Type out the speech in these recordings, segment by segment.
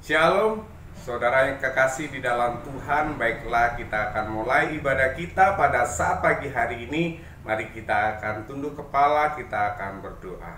Shalom, saudara yang kekasih di dalam Tuhan. Baiklah, kita akan mulai ibadah kita pada saat pagi hari ini. Mari kita akan tunduk kepala, kita akan berdoa.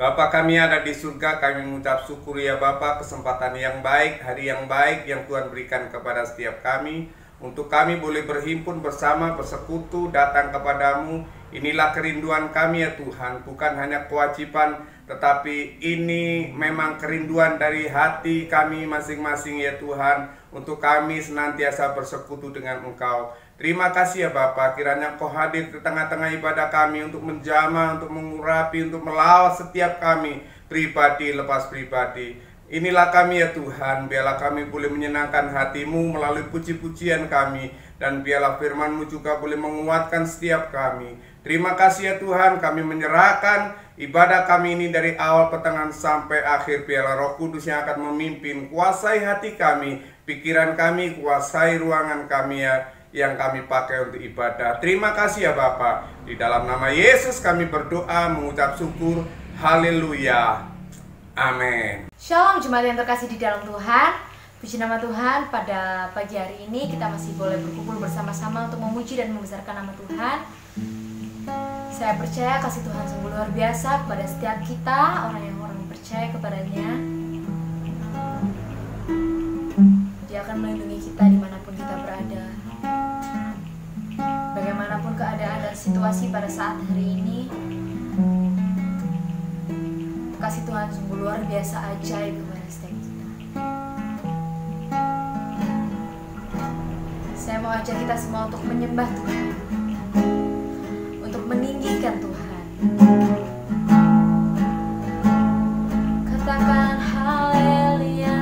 Bapa kami ada di surga, kami mengucap syukur ya Bapa, kesempatan yang baik, hari yang baik yang Tuhan berikan kepada setiap kami, untuk kami boleh berhimpun bersama, bersekutu, datang kepadamu. Inilah kerinduan kami ya Tuhan, bukan hanya kewajiban, tetapi ini memang kerinduan dari hati kami masing-masing ya Tuhan, untuk kami senantiasa bersekutu dengan Engkau. Terima kasih ya Bapa, kiranya Kau hadir di tengah-tengah ibadah kami untuk menjamah, untuk mengurapi, untuk melawat setiap kami, pribadi lepas pribadi. Inilah kami ya Tuhan, biarlah kami boleh menyenangkan hati-Mu melalui puji-pujian kami, dan biarlah firman-Mu juga boleh menguatkan setiap kami. Terima kasih ya Tuhan, kami menyerahkan ibadah kami ini dari awal, pertengahan, sampai akhir. Biarlah Roh Kudus yang akan memimpin, kuasai hati kami, pikiran kami, kuasai ruangan kami ya, yang kami pakai untuk ibadah. Terima kasih ya Bapa. Di dalam nama Yesus kami berdoa, mengucap syukur. Haleluya. Amin. Shalom jemaat yang terkasih di dalam Tuhan. Puji nama Tuhan, pada pagi hari ini kita masih boleh berkumpul bersama-sama untuk memuji dan membesarkan nama Tuhan. Saya percaya kasih Tuhan sungguh luar biasa kepada setiap kita, orang yang percaya kepadanya. Dia akan melindungi kita dimanapun kita berada. Bagaimanapun keadaan dan situasi pada saat hari ini, kasih Tuhan sungguh luar biasa, ajaib kepada setiap kita. Saya mau ajak kita semua untuk menyembah Tuhan, untuk meninggikan Tuhan. Katakan haleluya.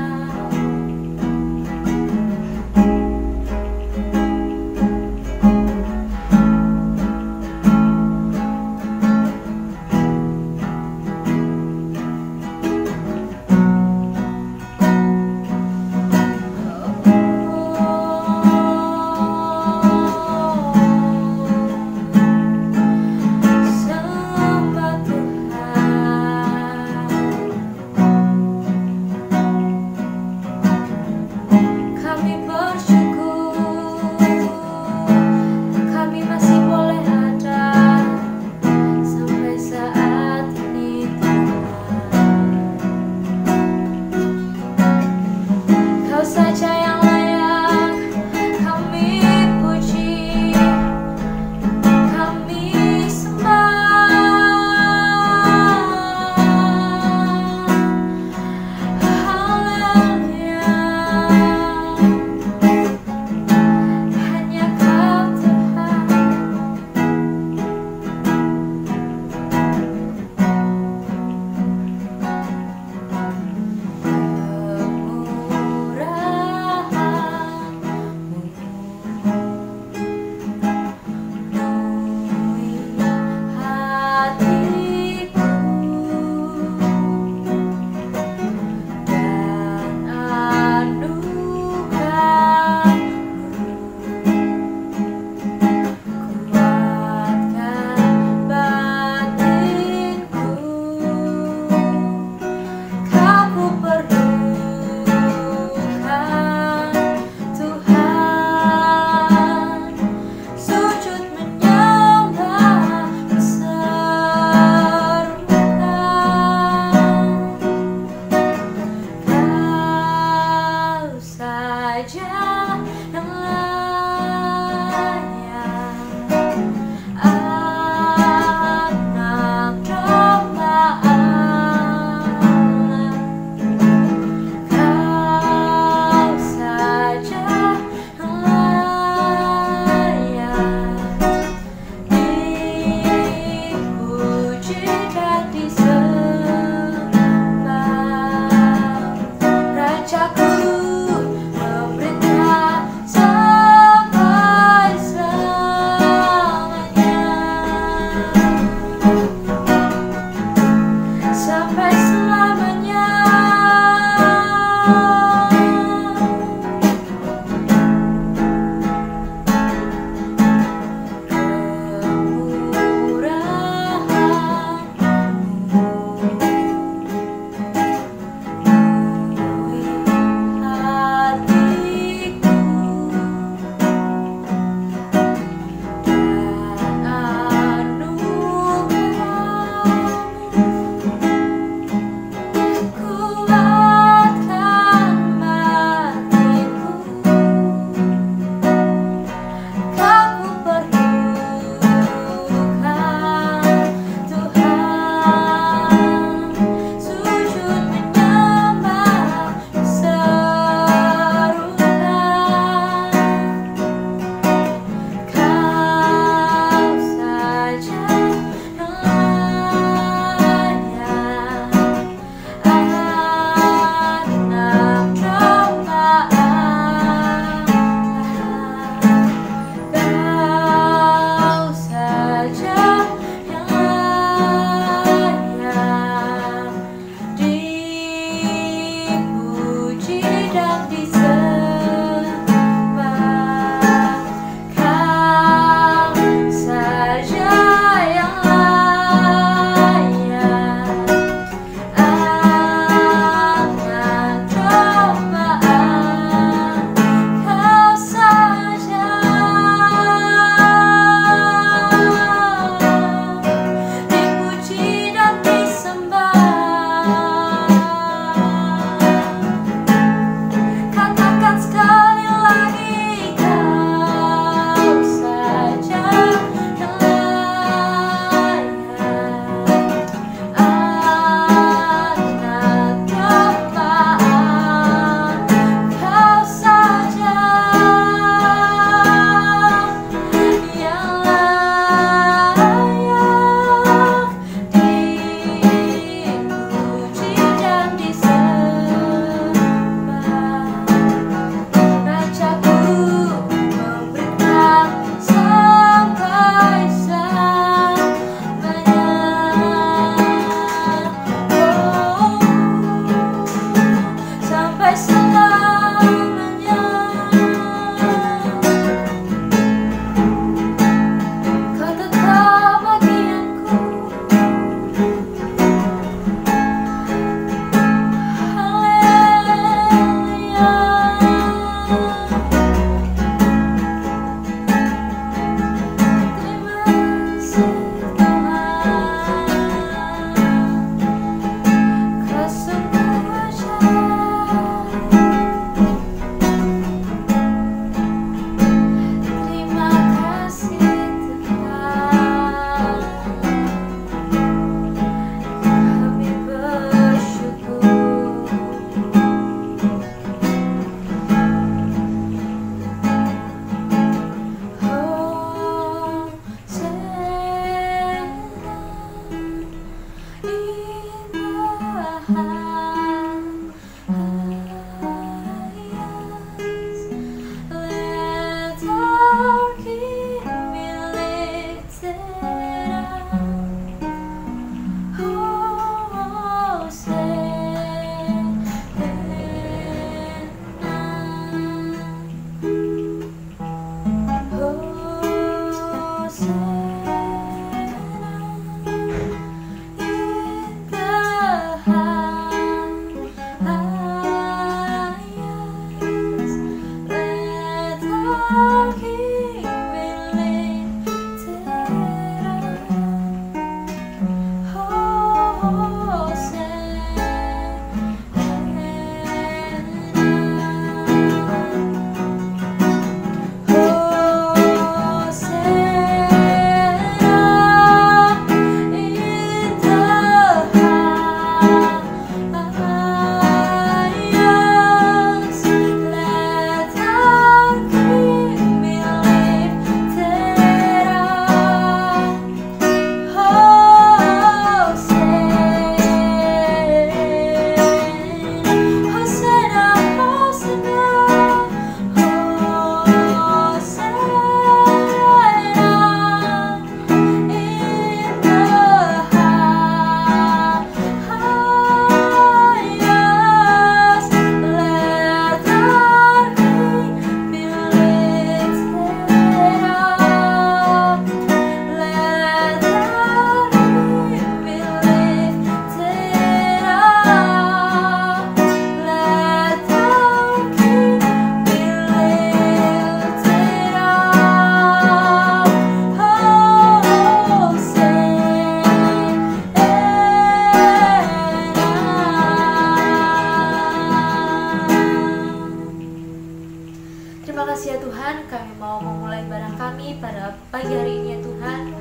pada pagi hari ini ya Tuhan.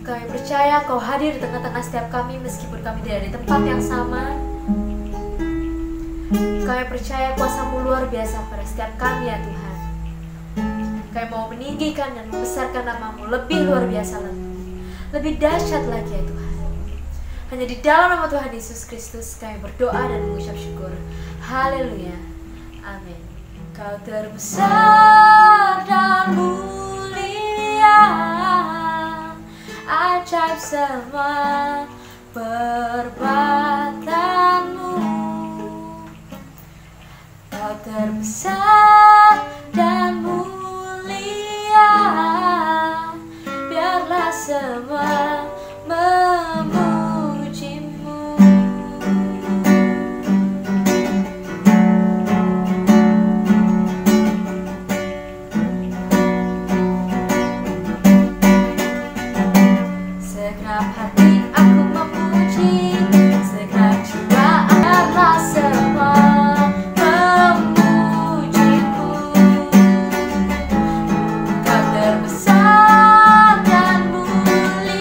Kami percaya Kau hadir di tengah-tengah setiap kami meskipun kami tidak di tempat yang sama. Kami percaya kuasa-Mu luar biasa pada setiap kami ya Tuhan. Kami mau meninggikan dan membesarkan nama-Mu lebih luar biasa lagi, lebih dahsyat lagi ya Tuhan. Hanya di dalam nama Tuhan Yesus Kristus kami berdoa dan mengucap syukur. Haleluya. Amin. Kau terbesar dan mulia, ajaib semua perbuatan-Mu. Kau terbesar dan mulia, biarlah semua memuji-Mu. Segenap hati aku memuji, segenap jiwa biarlah semua memuji-Mu. Kau terbesar dan mulia,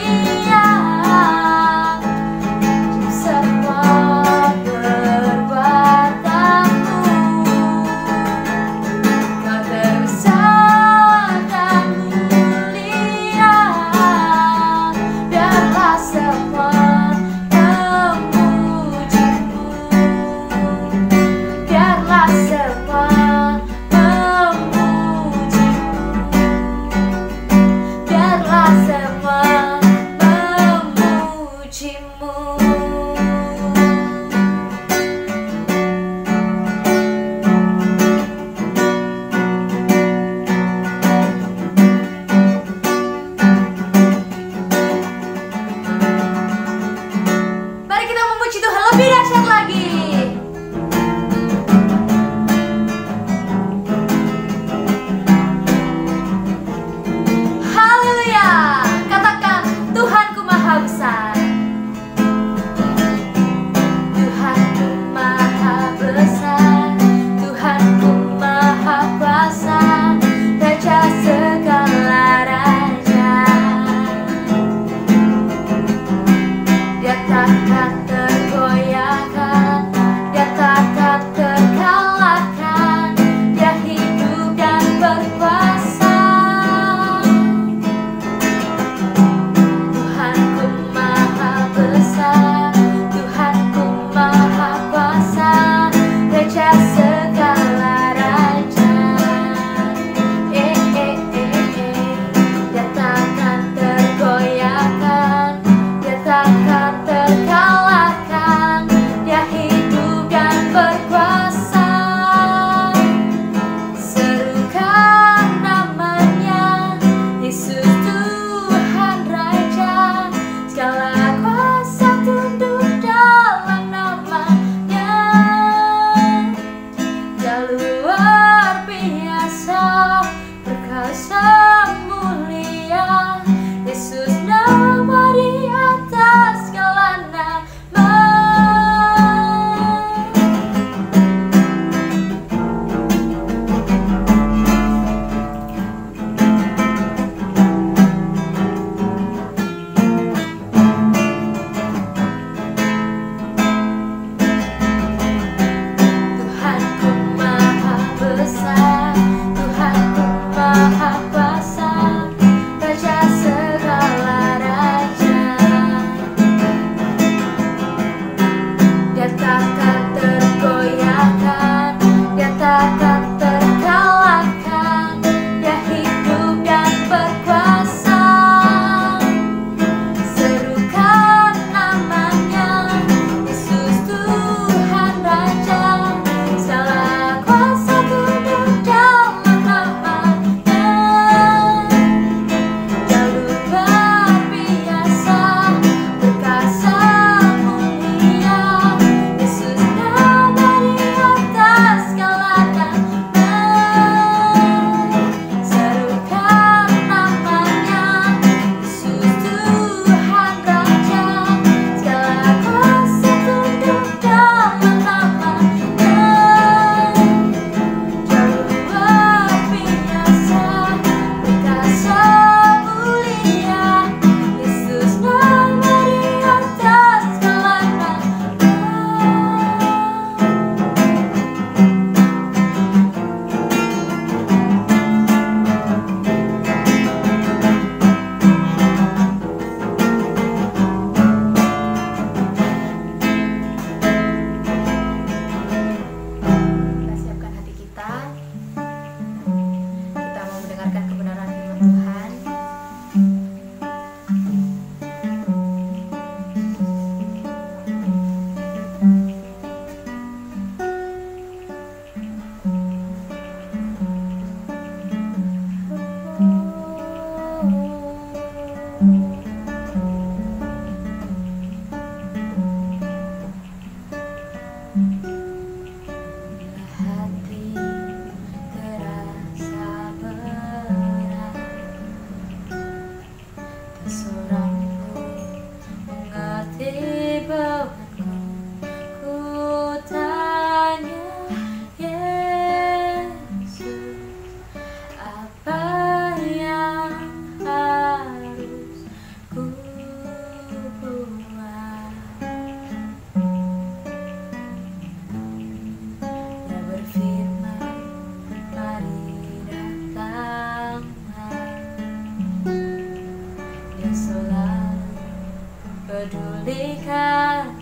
pulihkan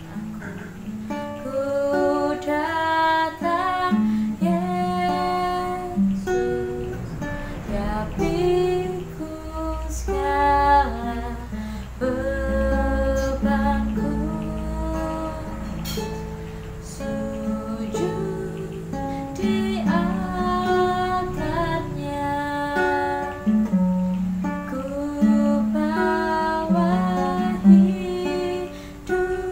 aku. Ku datang Yesus, ya pikul segala bebanku. Sujud di altarnya, ku bawa hidupku.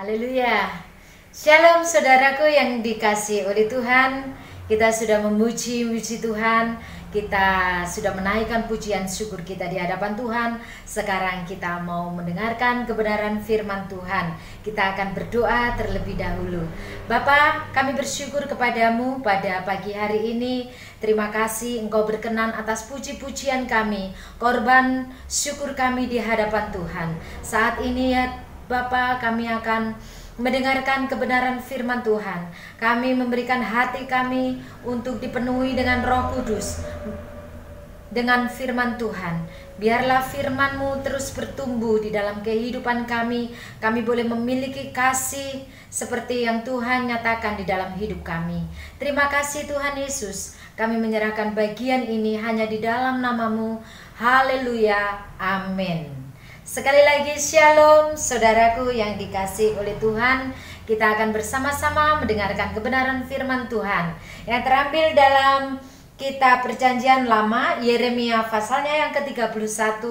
Haleluya. Shalom saudaraku yang dikasihi oleh Tuhan. Kita sudah memuji Tuhan. Kita sudah menaikkan pujian syukur kita di hadapan Tuhan. Sekarang kita mau mendengarkan kebenaran firman Tuhan. Kita akan berdoa terlebih dahulu. Bapa, kami bersyukur kepadamu pada pagi hari ini. Terima kasih Engkau berkenan atas puji-pujian kami, korban syukur kami di hadapan Tuhan. Saat ini ya Bapa, kami akan mendengarkan kebenaran firman Tuhan. Kami memberikan hati kami untuk dipenuhi dengan Roh Kudus, dengan firman Tuhan. Biarlah firman-Mu terus bertumbuh di dalam kehidupan kami. Kami boleh memiliki kasih seperti yang Tuhan nyatakan di dalam hidup kami. Terima kasih Tuhan Yesus. Kami menyerahkan bagian ini hanya di dalam nama-Mu. Haleluya. Amin. Sekali lagi shalom saudaraku yang dikasihi oleh Tuhan. Kita akan bersama-sama mendengarkan kebenaran firman Tuhan yang terambil dalam kitab Perjanjian Lama, Yeremia pasalnya yang ke-31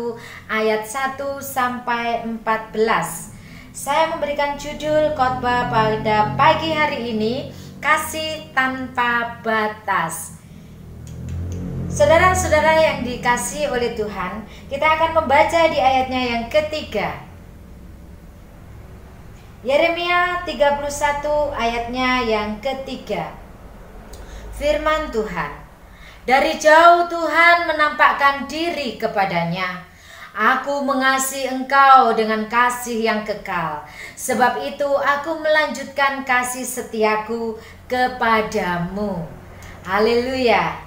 ayat 1 sampai 14. Saya memberikan judul khotbah pada pagi hari ini, kasih tanpa batas. Saudara-saudara yang dikasihi oleh Tuhan, kita akan membaca di ayatnya yang ketiga. Yeremia 31 ayatnya yang ketiga. Firman Tuhan, dari jauh Tuhan menampakkan diri kepadanya. Aku mengasihi engkau dengan kasih yang kekal. Sebab itu aku melanjutkan kasih setiaku kepadamu. Haleluya.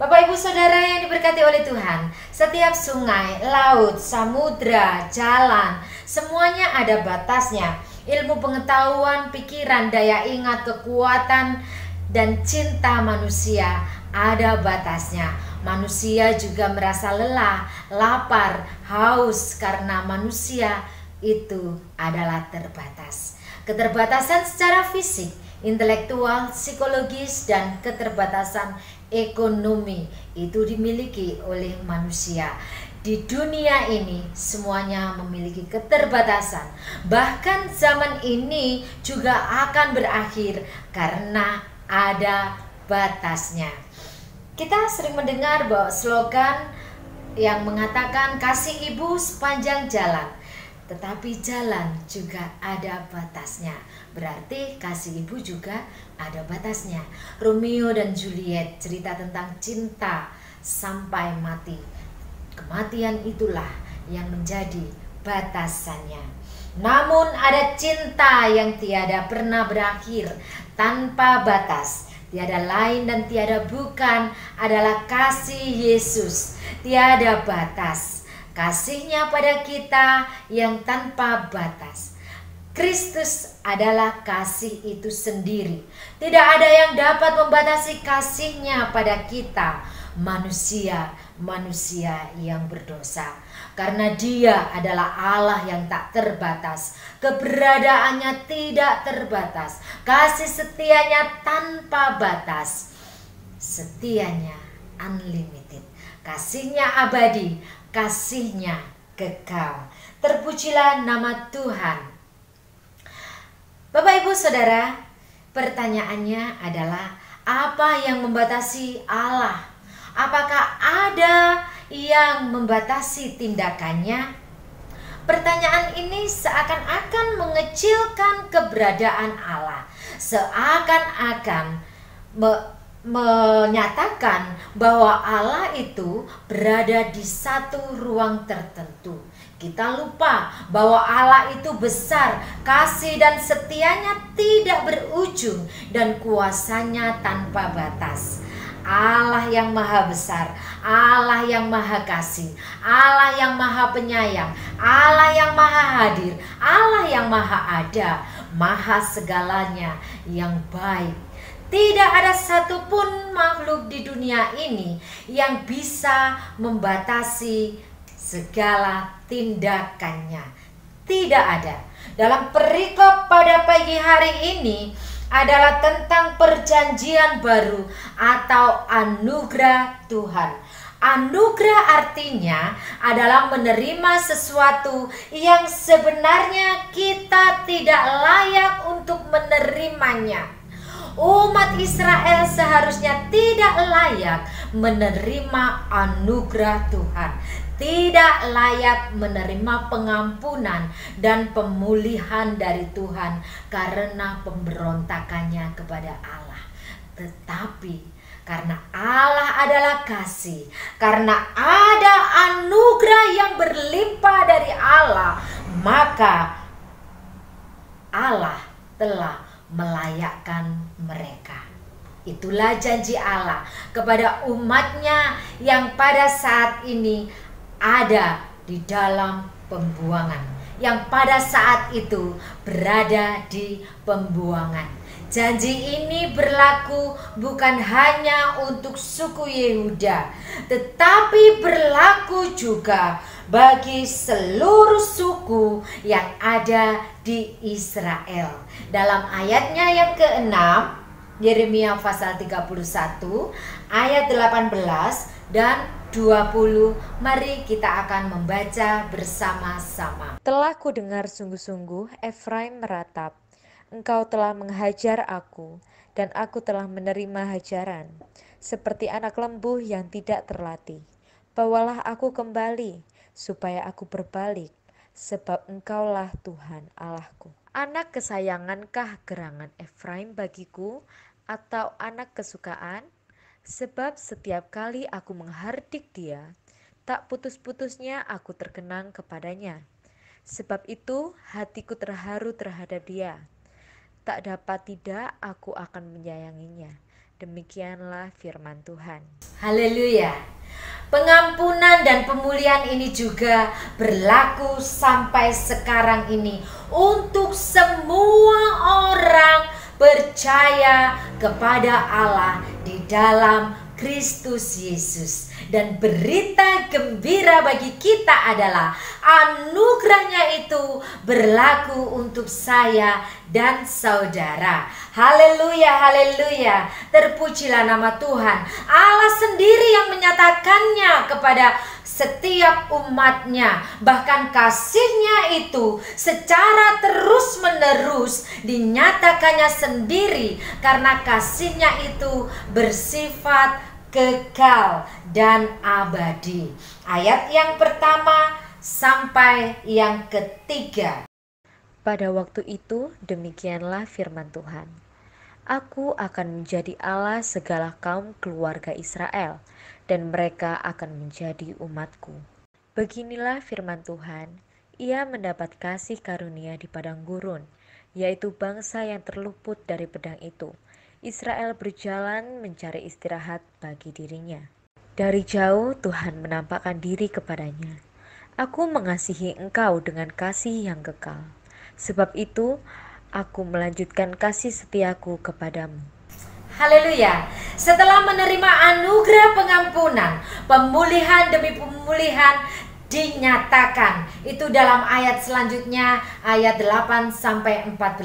Bapak Ibu Saudara yang diberkati oleh Tuhan, setiap sungai, laut, samudra, jalan, semuanya ada batasnya. Ilmu pengetahuan, pikiran, daya ingat, kekuatan, dan cinta manusia ada batasnya. Manusia juga merasa lelah, lapar, haus karena manusia itu adalah terbatas. Keterbatasan secara fisik, intelektual, psikologis, dan keterbatasan ekonomi itu dimiliki oleh manusia. Di dunia ini semuanya memiliki keterbatasan. Bahkan zaman ini juga akan berakhir karena ada batasnya. Kita sering mendengar bahwa slogan yang mengatakan kasih ibu sepanjang jalan. Tetapi jalan juga ada batasnya. Berarti kasih ibu juga ada batasnya. Romeo dan Juliet, cerita tentang cinta sampai mati. Kematian itulah yang menjadi batasannya. Namun ada cinta yang tiada pernah berakhir, tanpa batas. Tiada lain dan tiada bukan adalah kasih Yesus. Tiada batas. Kasih-Nya pada kita yang tanpa batas. Kristus adalah kasih itu sendiri. Tidak ada yang dapat membatasi kasih-Nya pada kita, manusia yang berdosa. Karena Dia adalah Allah yang tak terbatas. Keberadaannya tidak terbatas. Kasih setianya tanpa batas. Setianya unlimited. Kasih-Nya abadi, kasih-Nya kekal. Terpujilah nama Tuhan. Bapak Ibu Saudara, pertanyaannya adalah apa yang membatasi Allah? Apakah ada yang membatasi tindakannya? Pertanyaan ini seakan-akan mengecilkan keberadaan Allah. Seakan-akan menyatakan bahwa Allah itu berada di satu ruang tertentu. Kita lupa bahwa Allah itu besar, kasih dan setianya tidak berujung, dan kuasanya tanpa batas. Allah yang maha besar, Allah yang maha kasih, Allah yang maha penyayang, Allah yang maha hadir, Allah yang maha ada, maha segalanya yang baik. Tidak ada satupun makhluk di dunia ini yang bisa membatasi segala tindakannya. Tidak ada. Dalam perikop pada pagi hari ini adalah tentang perjanjian baru atau anugerah Tuhan. Anugerah artinya adalah menerima sesuatu yang sebenarnya kita tidak layak untuk menerimanya. Umat Israel seharusnya tidak layak menerima anugerah Tuhan, tidak layak menerima pengampunan dan pemulihan dari Tuhan karena pemberontakannya kepada Allah. Tetapi karena Allah adalah kasih, karena ada anugerah yang berlimpah dari Allah, maka Allah telah melayakkan mereka. Itulah janji Allah kepada umatnya yang pada saat ini ada di dalam pembuangan, yang pada saat itu berada di pembuangan. Janji ini berlaku bukan hanya untuk suku Yehuda, tetapi berlaku juga bagi seluruh suku yang ada di Israel. Dalam ayatnya yang ke-6, Yeremia pasal 31 ayat 18 dan 20, mari kita akan membaca bersama-sama. Telah kudengar sungguh-sungguh Efraim meratap, engkau telah menghajar aku, dan aku telah menerima hajaran, seperti anak lembu yang tidak terlatih. Bawalah aku kembali, supaya aku berbalik, sebab engkaulah Tuhan Allahku. Anak kesayangankah gerangan Efraim bagiku, atau anak kesukaan? Sebab setiap kali aku menghardik dia, tak putus-putusnya aku terkenang kepadanya. Sebab itu hatiku terharu terhadap dia. Tak dapat tidak aku akan menyayanginya. Demikianlah firman Tuhan. Haleluya. Pengampunan dan pemulihan ini juga berlaku sampai sekarang ini untuk semua orang percaya kepada Allah di dalam Kristus Yesus. Dan berita gembira bagi kita adalah anugerahnya itu berlaku untuk saya dan saudara. Haleluya, haleluya. Terpujilah nama Tuhan. Allah sendiri yang menyatakannya kepada setiap umatnya. Bahkan kasihnya itu secara terus menerus dinyatakannya sendiri, karena kasihnya itu bersifat kekal dan abadi. Ayat yang pertama sampai yang ketiga. Pada waktu itu demikianlah firman Tuhan. Aku akan menjadi Allah segala kaum keluarga Israel, dan mereka akan menjadi umatku. Beginilah firman Tuhan, ia mendapat kasih karunia di padang gurun, yaitu bangsa yang terluput dari pedang itu. Israel berjalan mencari istirahat bagi dirinya. Dari jauh Tuhan menampakkan diri kepadanya. Aku mengasihi engkau dengan kasih yang kekal. Sebab itu aku melanjutkan kasih setiaku kepadamu. Haleluya. Setelah menerima anugerah pengampunan, pemulihan demi pemulihan dinyatakan. Itu dalam ayat selanjutnya, ayat 8 sampai 14.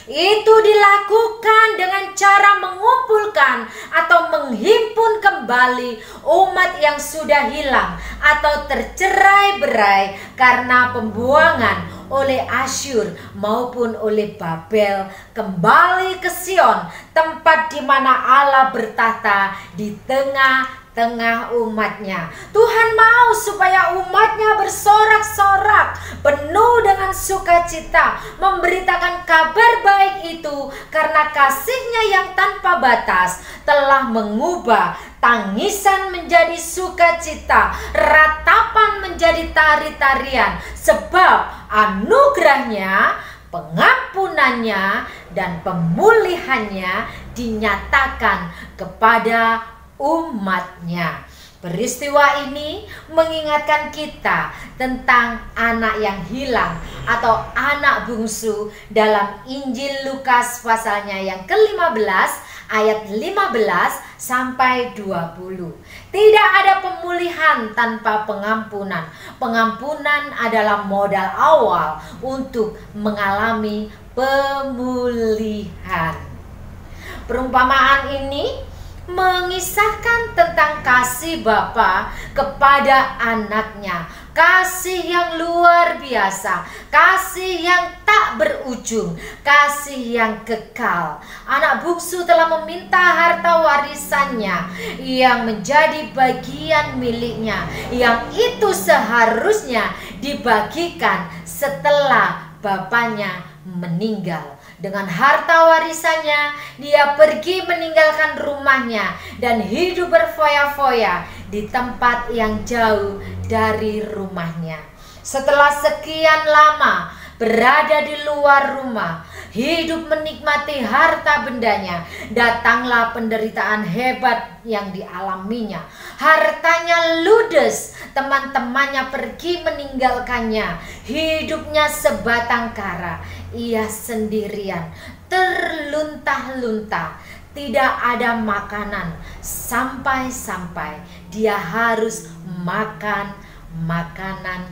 Itu dilakukan dengan cara mengumpulkan atau menghimpun kembali umat yang sudah hilang atau tercerai-berai karena pembuangan oleh Asyur maupun oleh Babel, kembali ke Sion, tempat di mana Allah bertahta di tengah umatnya. Tuhan mau supaya umatnya bersorak-sorak, penuh dengan sukacita, memberitakan kabar baik itu, karena kasihnya yang tanpa batas telah mengubah tangisan menjadi sukacita, ratapan menjadi tari-tarian, sebab anugerahnya, pengampunannya, dan pemulihannya dinyatakan kepada umatnya. Peristiwa ini mengingatkan kita tentang anak yang hilang atau anak bungsu dalam Injil Lukas pasalnya yang ke-15 ayat 15 sampai 20. Tidak ada pemulihan tanpa pengampunan. Pengampunan adalah modal awal untuk mengalami pemulihan. Perumpamaan ini mengisahkan tentang kasih Bapa kepada anaknya. Kasih yang luar biasa, kasih yang tak berujung, kasih yang kekal. Anak bungsu telah meminta harta warisannya yang menjadi bagian miliknya, yang itu seharusnya dibagikan setelah bapaknya meninggal. Dengan harta warisannya, dia pergi meninggalkan rumahnya dan hidup berfoya-foya di tempat yang jauh dari rumahnya. Setelah sekian lama berada di luar rumah, hidup menikmati harta bendanya, datanglah penderitaan hebat yang dialaminya. Hartanya ludes, teman-temannya pergi meninggalkannya, hidupnya sebatang kara. Ia sendirian, terluntah-luntah, tidak ada makanan, sampai-sampai dia harus makan makanan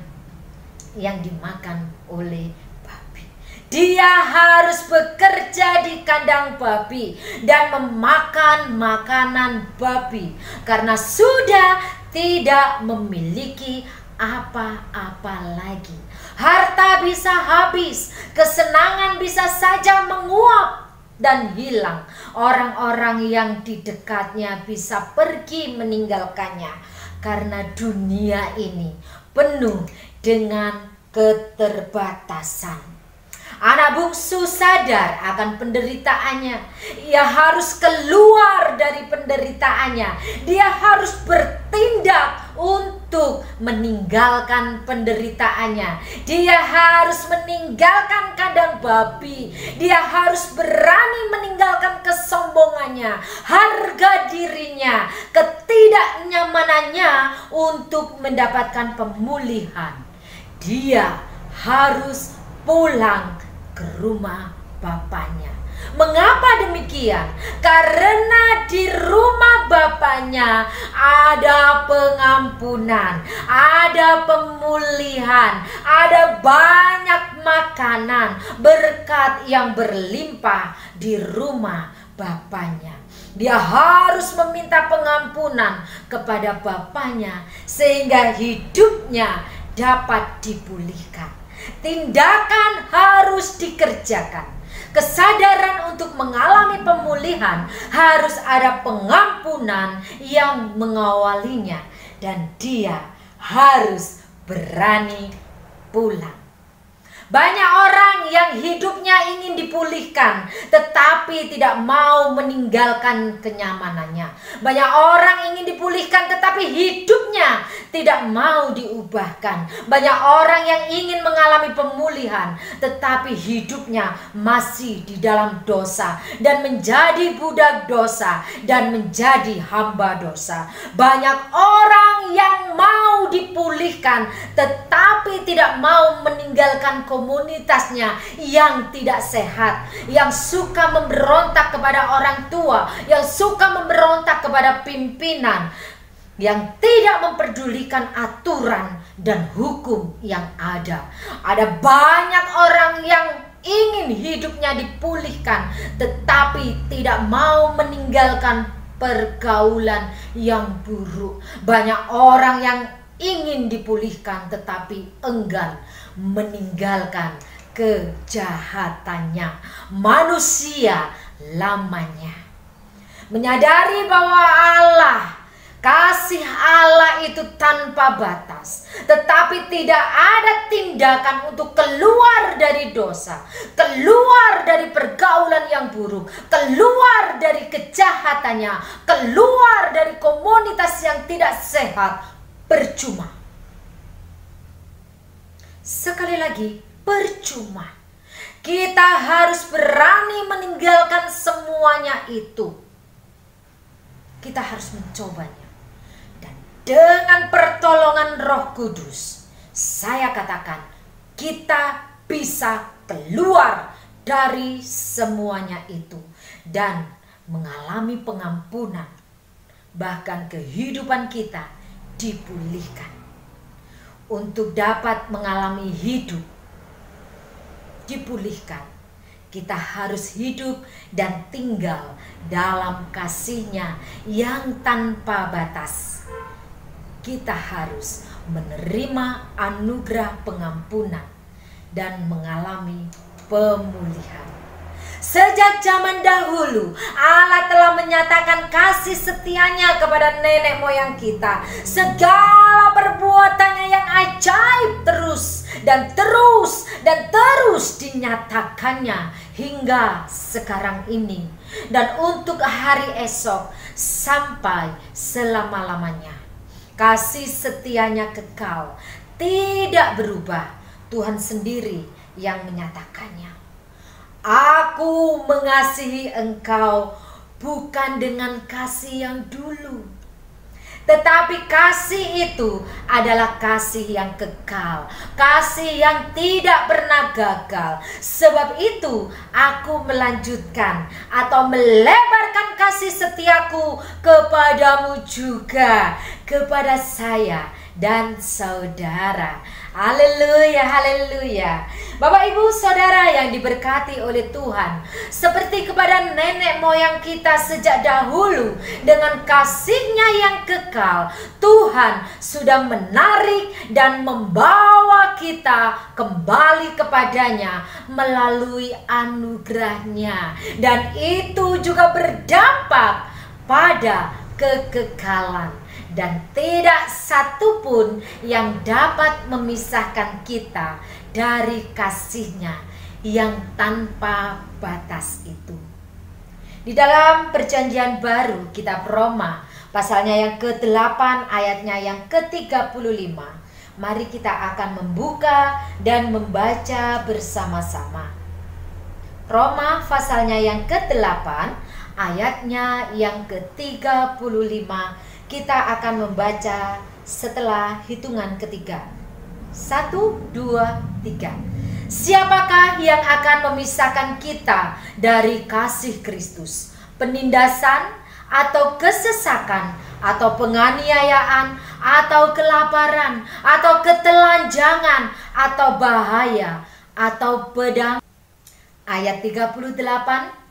yang dimakan oleh babi. Dia harus bekerja di kandang babi dan memakan makanan babi karena sudah tidak memiliki apa-apa lagi. Harta bisa habis, kesenangan bisa saja menguap dan hilang. Orang-orang yang di dekatnya bisa pergi meninggalkannya karena dunia ini penuh dengan keterbatasan. Anak bungsu sadar akan penderitaannya. Ia harus keluar dari penderitaannya. Dia harus bertindak untuk meninggalkan penderitaannya. Dia harus meninggalkan kandang babi. Dia harus berani meninggalkan kesombongannya, harga dirinya, ketidaknyamanannya untuk mendapatkan pemulihan. Dia harus pulang ke rumah bapaknya. Mengapa demikian? Karena di rumah bapaknya ada pengampunan, ada pemulihan, ada banyak makanan, berkat yang berlimpah di rumah bapaknya. Dia harus meminta pengampunan kepada bapaknya sehingga hidupnya dapat dipulihkan. Tindakan harus dikerjakan. Kesadaran untuk mengalami pemulihan harus ada pengampunan yang mengawalinya dan dia harus berani pulang. Banyak orang yang hidupnya ingin dipulihkan tetapi tidak mau meninggalkan kenyamanannya. Banyak orang ingin dipulihkan tetapi hidupnya tidak mau diubahkan. Banyak orang yang ingin mengalami pemulihan tetapi hidupnya masih di dalam dosa dan menjadi budak dosa dan menjadi hamba dosa. Banyak orang yang mau dipulihkan tetapi tidak mau meninggalkan komunitasnya yang tidak sehat, yang suka memberontak kepada orang tua, yang suka memberontak kepada pimpinan, yang tidak memperdulikan aturan dan hukum yang ada. Ada banyak orang yang ingin hidupnya dipulihkan tetapi tidak mau meninggalkan pergaulan yang buruk. Banyak orang yang ingin dipulihkan tetapi enggan meninggalkan kejahatannya. Manusia lamanya menyadari bahwa kasih Allah itu tanpa batas, tetapi tidak ada tindakan untuk keluar dari dosa, keluar dari pergaulan yang buruk, keluar dari kejahatannya, keluar dari komunitas yang tidak sehat. Percuma. Sekali lagi, percuma. Kita harus berani meninggalkan semuanya itu. Kita harus mencobanya. Dan dengan pertolongan Roh Kudus, saya katakan, kita bisa keluar dari semuanya itu dan mengalami pengampunan. Bahkan kehidupan kita dipulihkan. Untuk dapat mengalami hidup dipulihkan, kita harus hidup dan tinggal dalam kasih-Nya yang tanpa batas. Kita harus menerima anugerah pengampunan dan mengalami pemulihan. Sejak zaman dahulu, Allah telah menyatakan kasih setia-Nya kepada nenek moyang kita. Segala perbuatannya yang ajaib terus dinyatakannya hingga sekarang ini. Dan untuk hari esok sampai selama-lamanya. Kasih setia-Nya kekal, tidak berubah. Tuhan sendiri yang menyatakannya. Aku mengasihi engkau bukan dengan kasih yang dulu, tetapi kasih itu adalah kasih yang kekal, kasih yang tidak pernah gagal. Sebab itu aku melanjutkan atau melebarkan kasih setiaku kepadamu juga, kepada saya dan saudara. Haleluya, haleluya. Bapak ibu saudara yang diberkati oleh Tuhan, seperti kepada nenek moyang kita sejak dahulu, dengan kasih-Nya yang kekal, Tuhan sudah menarik dan membawa kita kembali kepadanya melalui anugerah-Nya. Dan itu juga berdampak pada kekekalan. Dan tidak satu pun yang dapat memisahkan kita dari kasih-Nya yang tanpa batas itu. Di dalam perjanjian baru, kitab Roma pasalnya yang ke-8 ayatnya yang ke-35. Mari kita akan membuka dan membaca bersama-sama. Roma pasalnya yang ke-8 ayatnya yang ke-35. Kita akan membaca setelah hitungan ketiga. 1, 2, 3. Siapakah yang akan memisahkan kita dari kasih Kristus? Penindasan atau kesesakan atau penganiayaan atau kelaparan atau ketelanjangan atau bahaya atau pedang? Ayat 38.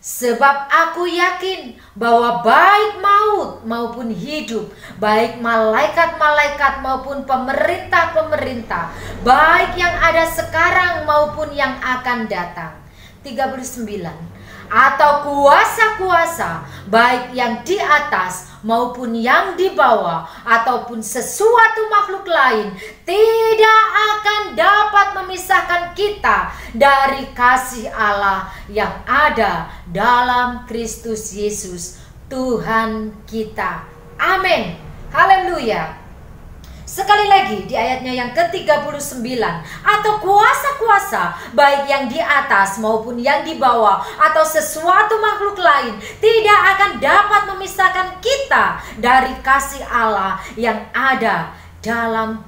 Sebab aku yakin bahwa baik maut maupun hidup, baik malaikat-malaikat maupun pemerintah-pemerintah, baik yang ada sekarang maupun yang akan datang. 39. Atau kuasa-kuasa, baik yang di atas maupun yang di bawah, ataupun sesuatu makhluk lain, tidak akan dapat memisahkan kita dari kasih Allah yang ada dalam Kristus Yesus Tuhan kita. Amin. Haleluya. Sekali lagi di ayatnya yang ke-39. Atau kuasa-kuasa, baik yang di atas maupun yang di bawah, atau sesuatu makhluk lain, tidak akan dapat memisahkan kita dari kasih Allah yang ada dalam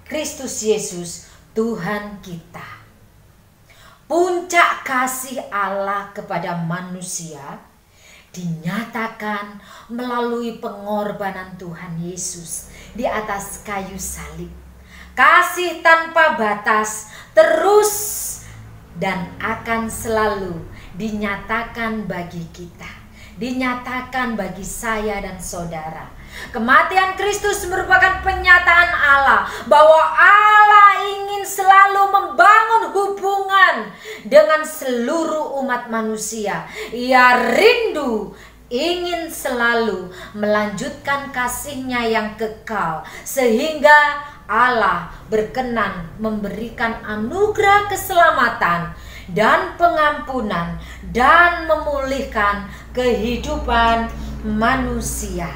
Kristus Yesus Tuhan kita. Puncak kasih Allah kepada manusia dinyatakan melalui pengorbanan Tuhan Yesus di atas kayu salib. Kasih tanpa batas terus dan akan selalu dinyatakan bagi kita, dinyatakan bagi saya dan saudara. Kematian Kristus merupakan penyataan Allah bahwa Allah ingin selalu membangun hubungan dengan seluruh umat manusia. Ia rindu ingin selalu melanjutkan kasih-Nya yang kekal, sehingga Allah berkenan memberikan anugerah keselamatan dan pengampunan dan memulihkan kehidupan manusia.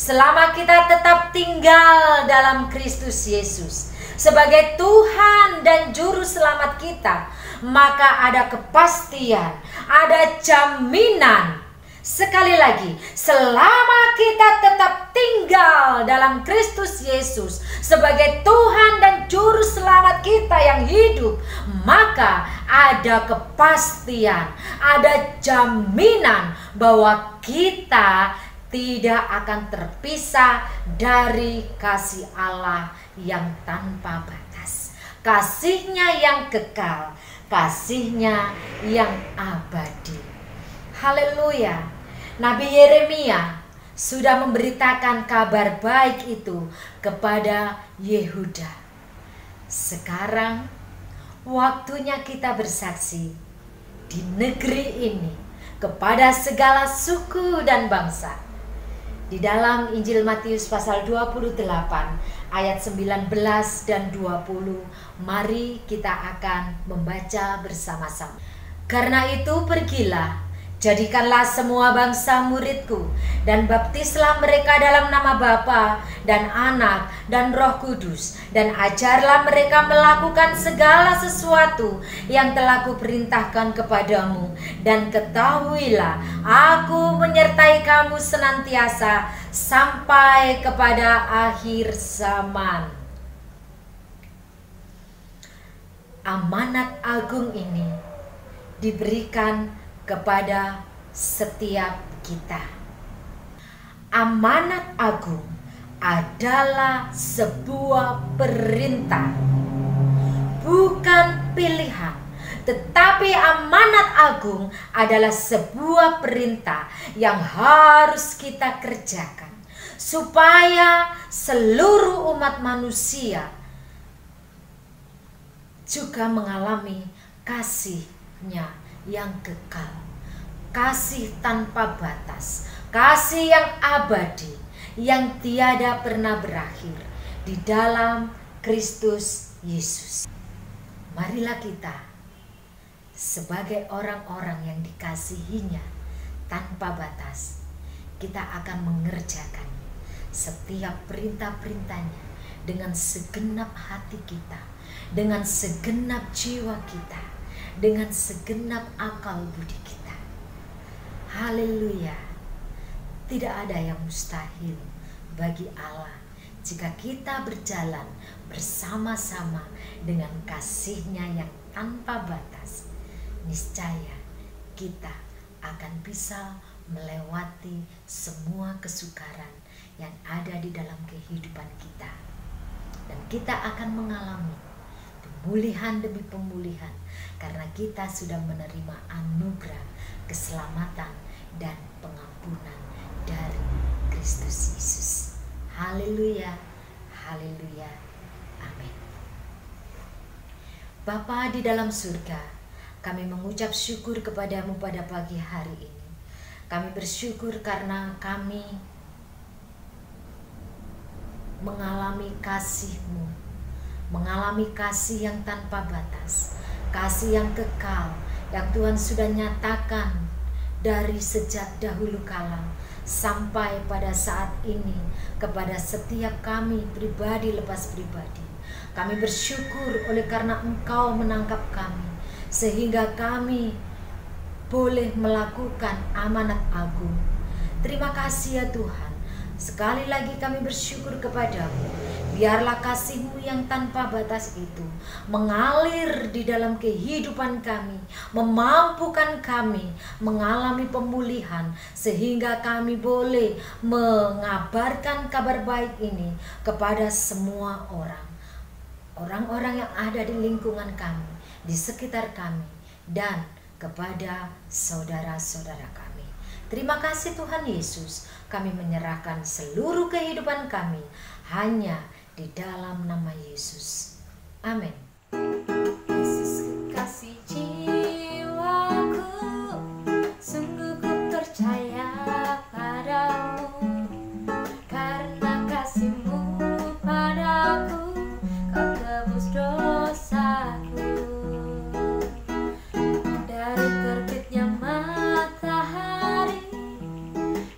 Selama kita tetap tinggal dalam Kristus Yesus sebagai Tuhan dan Juru Selamat kita, maka ada kepastian, ada jaminan. Sekali lagi, selama kita tetap tinggal dalam Kristus Yesus sebagai Tuhan dan Juru Selamat kita yang hidup, maka ada kepastian, ada jaminan bahwa kita tidak akan terpisah dari kasih Allah yang tanpa batas. Kasih-Nya yang kekal kasih-Nya yang abadi. Haleluya. Nabi Yeremia sudah memberitakan kabar baik itu kepada Yehuda. Sekarang waktunya kita bersaksi di negeri ini kepada segala suku dan bangsa. Di dalam Injil Matius pasal 28 ayat 19 dan 20, mari kita akan membaca bersama-sama. Karena itu pergilah, jadikanlah semua bangsa muridku, dan baptislah mereka dalam nama Bapa dan Anak dan Roh Kudus, dan ajarlah mereka melakukan segala sesuatu yang telah kuperintahkan kepadamu, dan ketahuilah aku menyertai kamu senantiasa sampai kepada akhir zaman. Amanat agung ini diberikan kepada setiap kita. Amanat agung adalah sebuah perintah, bukan pilihan, tetapi amanat agung adalah sebuah perintah yang harus kita kerjakan supaya seluruh umat manusia juga mengalami kasih-Nya yang kekal, kasih tanpa batas, kasih yang abadi, yang tiada pernah berakhir di dalam Kristus Yesus. Marilah kita sebagai orang-orang yang dikasihi-Nya tanpa batas, kita akan mengerjakan setiap perintah-perintah-Nya dengan segenap hati kita, dengan segenap jiwa kita, dengan segenap akal budi kita. Haleluya. Tidak ada yang mustahil bagi Allah jika kita berjalan bersama-sama dengan kasih-Nya yang tanpa batas. Niscaya kita akan bisa melewati semua kesukaran yang ada di dalam kehidupan kita, dan kita akan mengalami pemulihan demi pemulihan, karena kita sudah menerima anugerah keselamatan dan pengampunan dari Kristus Yesus. Haleluya, haleluya, amin. Bapa di dalam surga, kami mengucap syukur kepadamu pada pagi hari ini. Kami bersyukur karena kami mengalami kasih-Mu, mengalami kasih yang tanpa batas, kasih yang kekal, yang Tuhan sudah nyatakan dari sejak dahulu kala sampai pada saat ini kepada setiap kami pribadi lepas pribadi. Kami bersyukur oleh karena Engkau menangkap kami, sehingga kami boleh melakukan amanat agung. Terima kasih ya Tuhan. Sekali lagi kami bersyukur kepadamu. Biarlah kasih-Mu yang tanpa batas itu mengalir di dalam kehidupan kami, memampukan kami mengalami pemulihan, sehingga kami boleh mengabarkan kabar baik ini kepada semua orang. Orang-orang yang ada di lingkungan kami, di sekitar kami, dan kepada saudara-saudara kami. Terima kasih Tuhan Yesus. Kami menyerahkan seluruh kehidupan kami hanya di dalam nama Yesus. Amin. Yesus kekasih jiwaku, sungguh ku percaya padamu, karena kasih-Mu padaku, Kau tebus dosaku. Dari terbitnya matahari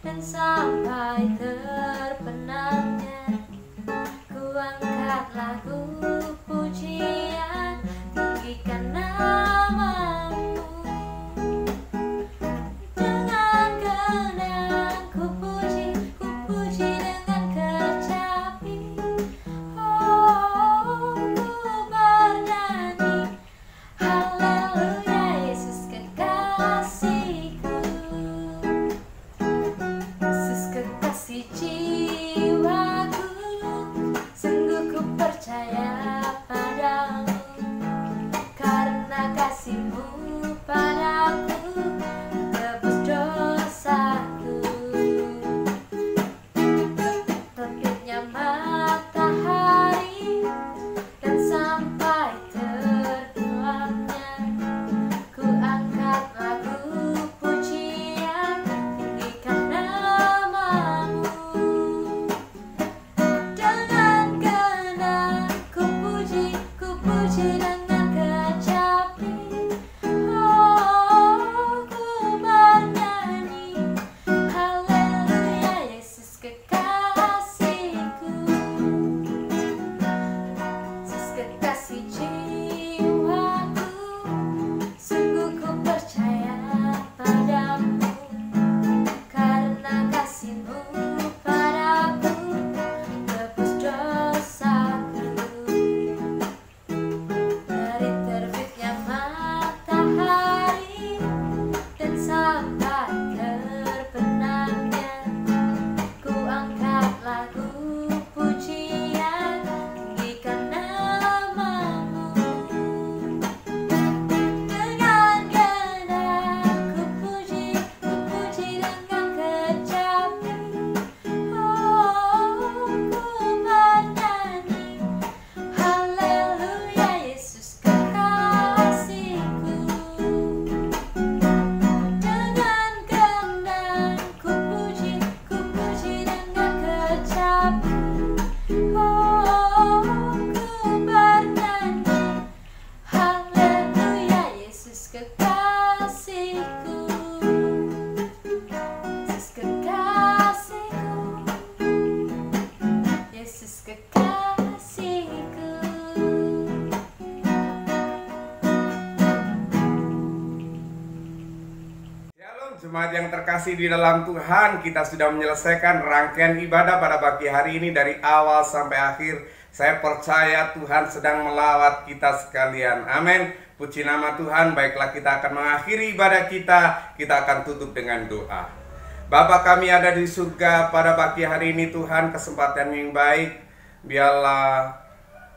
dan sampai terbenamnya, ku angkat lagu pujian Jemaat yang terkasih di dalam Tuhan, kita sudah menyelesaikan rangkaian ibadah pada pagi hari ini dari awal sampai akhir. Saya percaya Tuhan sedang melawat kita sekalian. Amin. Puji nama Tuhan. Baiklah, kita akan mengakhiri ibadah kita. Kita akan tutup dengan doa. Bapa kami ada di surga, pada pagi hari ini Tuhan, kesempatan yang baik. Biarlah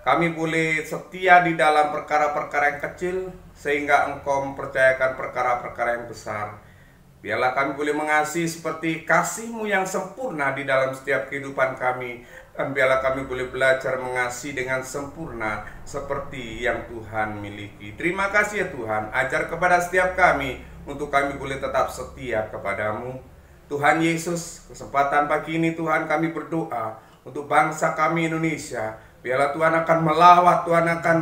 kami boleh setia di dalam perkara-perkara yang kecil, sehingga Engkau mempercayakan perkara-perkara yang besar. Biarlah kami boleh mengasihi seperti kasih-Mu yang sempurna di dalam setiap kehidupan kami. Dan biarlah kami boleh belajar mengasihi dengan sempurna seperti yang Tuhan miliki. Terima kasih ya Tuhan, ajar kepada setiap kami untuk kami boleh tetap setia kepada-Mu. Tuhan Yesus, kesempatan pagi ini Tuhan kami berdoa untuk bangsa kami Indonesia. Biarlah Tuhan akan melawat, Tuhan akan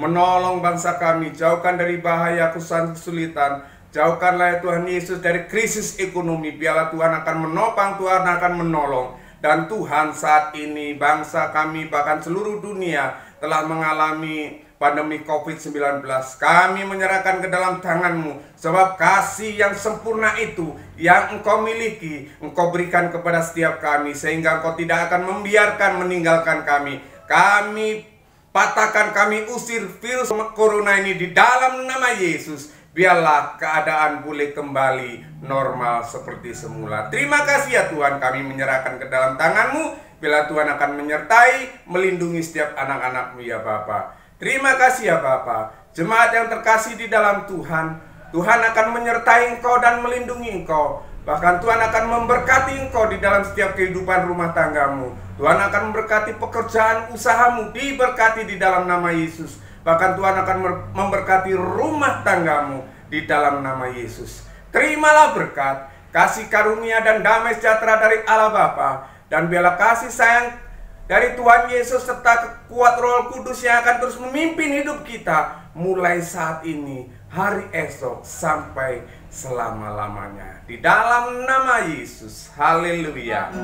menolong bangsa kami, jauhkan dari bahaya, kesulitan. Jauhkanlah ya Tuhan Yesus dari krisis ekonomi. Biarlah Tuhan akan menopang, Tuhan akan menolong. Dan Tuhan, saat ini bangsa kami bahkan seluruh dunia telah mengalami pandemi COVID-19. Kami menyerahkan ke dalam tangan-Mu, sebab kasih yang sempurna itu yang Engkau miliki, Engkau berikan kepada setiap kami, sehingga Engkau tidak akan membiarkan meninggalkan kami. Kami patahkan, kami usir virus corona ini di dalam nama Yesus. Biarlah keadaan boleh kembali normal seperti semula. Terima kasih ya Tuhan, kami menyerahkan ke dalam tangan-Mu. Biarlah Tuhan akan menyertai, melindungi setiap anak-anak-Mu ya Bapa. Terima kasih ya Bapa. Jemaat yang terkasih di dalam Tuhan, Tuhan akan menyertai engkau dan melindungi engkau. Bahkan Tuhan akan memberkati engkau di dalam setiap kehidupan rumah tanggamu. Tuhan akan memberkati pekerjaan usahamu, diberkati di dalam nama Yesus. Bahkan Tuhan akan memberkati rumah tanggamu di dalam nama Yesus. Terimalah berkat, kasih karunia dan damai sejahtera dari Allah Bapa, dan biarlah kasih sayang dari Tuhan Yesus serta kekuatan Roh Kudus yang akan terus memimpin hidup kita mulai saat ini, hari esok, sampai selama-lamanya. Di dalam nama Yesus. Haleluya.